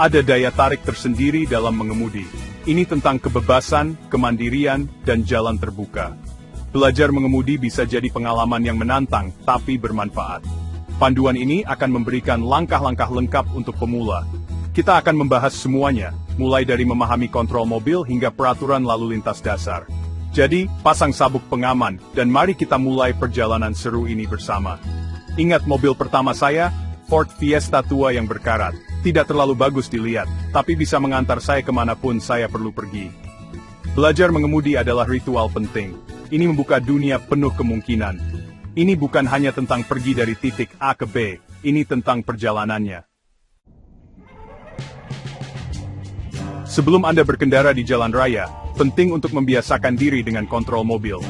Ada daya tarik tersendiri dalam mengemudi. Ini tentang kebebasan, kemandirian, dan jalan terbuka. Belajar mengemudi bisa jadi pengalaman yang menantang, tapi bermanfaat. Panduan ini akan memberikan langkah-langkah lengkap untuk pemula. Kita akan membahas semuanya, mulai dari memahami kontrol mobil hingga peraturan lalu lintas dasar. Jadi, pasang sabuk pengaman, dan mari kita mulai perjalanan seru ini bersama. Ingat mobil pertama saya? Ford Fiesta tua yang berkarat. Tidak terlalu bagus dilihat, tapi bisa mengantar saya kemanapun saya perlu pergi. Belajar mengemudi adalah ritual penting. Ini membuka dunia penuh kemungkinan. Ini bukan hanya tentang pergi dari titik A ke B, ini tentang perjalanannya. Sebelum Anda berkendara di jalan raya, penting untuk membiasakan diri dengan kontrol mobil.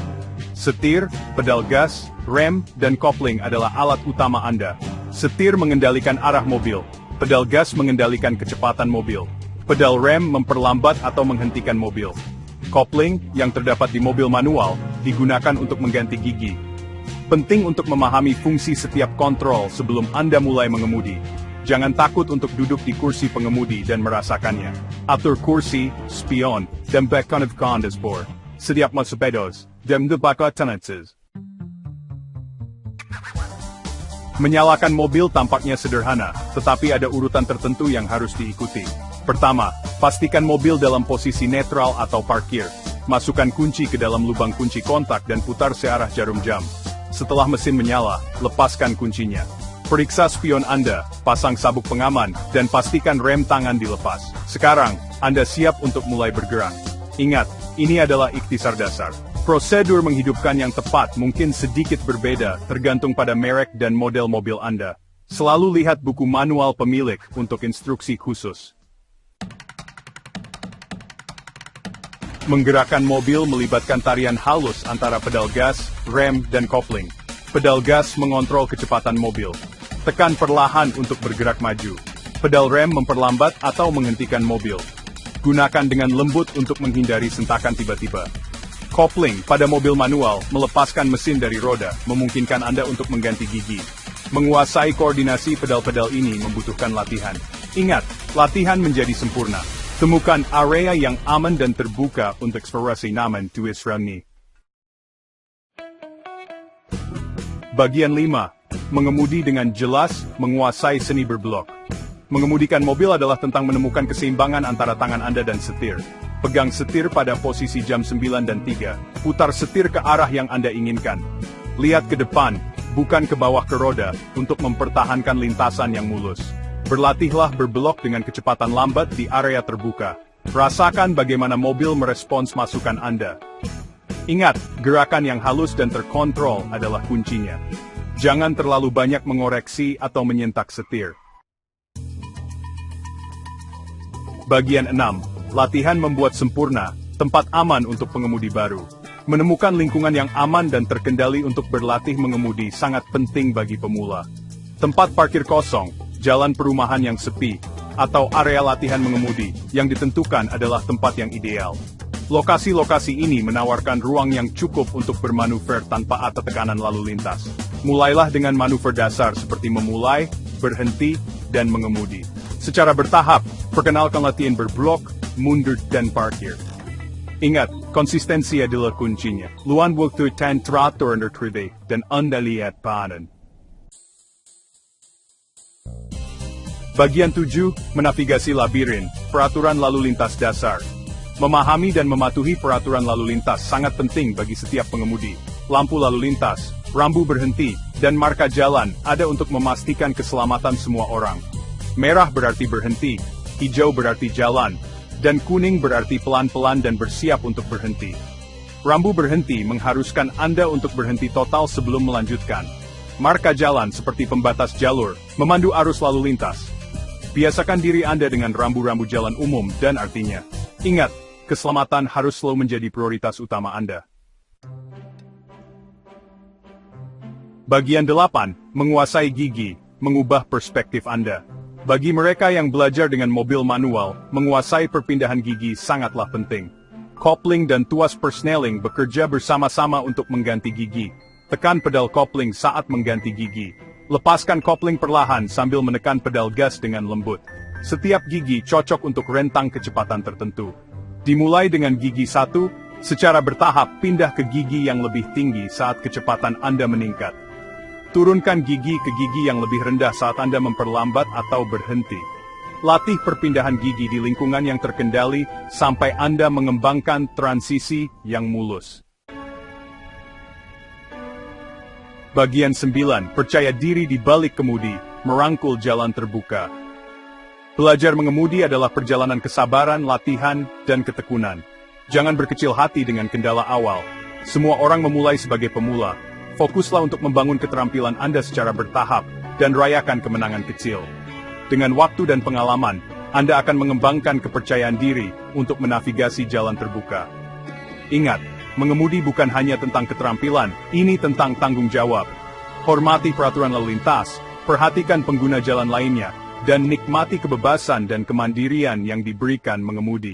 Setir, pedal gas, rem, dan kopling adalah alat utama Anda. Setir mengendalikan arah mobil. Pedal gas mengendalikan kecepatan mobil. Pedal rem memperlambat atau menghentikan mobil. Kopling, yang terdapat di mobil manual, digunakan untuk mengganti gigi. Penting untuk memahami fungsi setiap kontrol sebelum Anda mulai mengemudi. Jangan takut untuk duduk di kursi pengemudi dan merasakannya. Atur kursi, spion, dan belakang kondisbor. Setiap mosepedos, dan debakotanenses. Menyalakan mobil tampaknya sederhana, tetapi ada urutan tertentu yang harus diikuti. Pertama, pastikan mobil dalam posisi netral atau parkir. Masukkan kunci ke dalam lubang kunci kontak dan putar searah jarum jam. Setelah mesin menyala, lepaskan kuncinya. Periksa spion Anda, pasang sabuk pengaman, dan pastikan rem tangan dilepas. Sekarang, Anda siap untuk mulai bergerak. Ingat, ini adalah ikhtisar dasar. Prosedur menghidupkan yang tepat mungkin sedikit berbeda tergantung pada merek dan model mobil Anda. Selalu lihat buku manual pemilik untuk instruksi khusus. Menggerakkan mobil melibatkan tarian halus antara pedal gas, rem, dan kopling. Pedal gas mengontrol kecepatan mobil. Tekan perlahan untuk bergerak maju. Pedal rem memperlambat atau menghentikan mobil. Gunakan dengan lembut untuk menghindari sentakan tiba-tiba. Kopling pada mobil manual melepaskan mesin dari roda, memungkinkan Anda untuk mengganti gigi. Menguasai koordinasi pedal-pedal ini membutuhkan latihan. Ingat, latihan menjadi sempurna. Temukan area yang aman dan terbuka untuk eksplorasi nyaman di Israel. Bagian 5. Mengemudi dengan jelas, menguasai seni berblok. Mengemudikan mobil adalah tentang menemukan keseimbangan antara tangan Anda dan setir. Pegang setir pada posisi jam 9 dan 3. Putar setir ke arah yang Anda inginkan. Lihat ke depan, bukan ke bawah ke roda, untuk mempertahankan lintasan yang mulus. Berlatihlah berblok dengan kecepatan lambat di area terbuka. Rasakan bagaimana mobil merespons masukan Anda. Ingat, gerakan yang halus dan terkontrol adalah kuncinya. Jangan terlalu banyak mengoreksi atau menyentak setir. Bagian 6. Latihan membuat sempurna, tempat aman untuk pengemudi baru. Menemukan lingkungan yang aman dan terkendali untuk berlatih mengemudi sangat penting bagi pemula. Tempat parkir kosong, jalan perumahan yang sepi, atau area latihan mengemudi yang ditentukan adalah tempat yang ideal. Lokasi-lokasi ini menawarkan ruang yang cukup untuk bermanuver tanpa ada tekanan lalu lintas. Mulailah dengan manuver dasar seperti memulai, berhenti, dan mengemudi. Secara bertahap, perkenalkan latihan berblok, mundur, dan parkir. Ingat, konsistensi adalah kuncinya. Luan waktu tan teratur under kride, dan Anda lihat panen. Bagian 7, menavigasi labirin, peraturan lalu lintas dasar. Memahami dan mematuhi peraturan lalu lintas sangat penting bagi setiap pengemudi. Lampu lalu lintas, rambu berhenti, dan marka jalan ada untuk memastikan keselamatan semua orang. Merah berarti berhenti, hijau berarti jalan, dan kuning berarti pelan-pelan dan bersiap untuk berhenti. Rambu berhenti mengharuskan Anda untuk berhenti total sebelum melanjutkan. Marka jalan seperti pembatas jalur, memandu arus lalu lintas. Biasakan diri Anda dengan rambu-rambu jalan umum dan artinya. Ingat, keselamatan harus selalu menjadi prioritas utama Anda. Bagian 8, menguasai gigi, mengubah perspektif Anda. Bagi mereka yang belajar dengan mobil manual, menguasai perpindahan gigi sangatlah penting. Kopling dan tuas persneling bekerja bersama-sama untuk mengganti gigi. Tekan pedal kopling saat mengganti gigi. Lepaskan kopling perlahan sambil menekan pedal gas dengan lembut. Setiap gigi cocok untuk rentang kecepatan tertentu. Dimulai dengan gigi 1, secara bertahap pindah ke gigi yang lebih tinggi saat kecepatan Anda meningkat. Turunkan gigi ke gigi yang lebih rendah saat Anda memperlambat atau berhenti. Latih perpindahan gigi di lingkungan yang terkendali sampai Anda mengembangkan transisi yang mulus. Bagian 9, percaya diri di balik kemudi, merangkul jalan terbuka. Belajar mengemudi adalah perjalanan kesabaran, latihan, dan ketekunan. Jangan berkecil hati dengan kendala awal. Semua orang memulai sebagai pemula. Fokuslah untuk membangun keterampilan Anda secara bertahap, dan rayakan kemenangan kecil. Dengan waktu dan pengalaman, Anda akan mengembangkan kepercayaan diri untuk menavigasi jalan terbuka. Ingat, mengemudi bukan hanya tentang keterampilan, ini tentang tanggung jawab. Hormati peraturan lalu lintas, perhatikan pengguna jalan lainnya, dan nikmati kebebasan dan kemandirian yang diberikan mengemudi.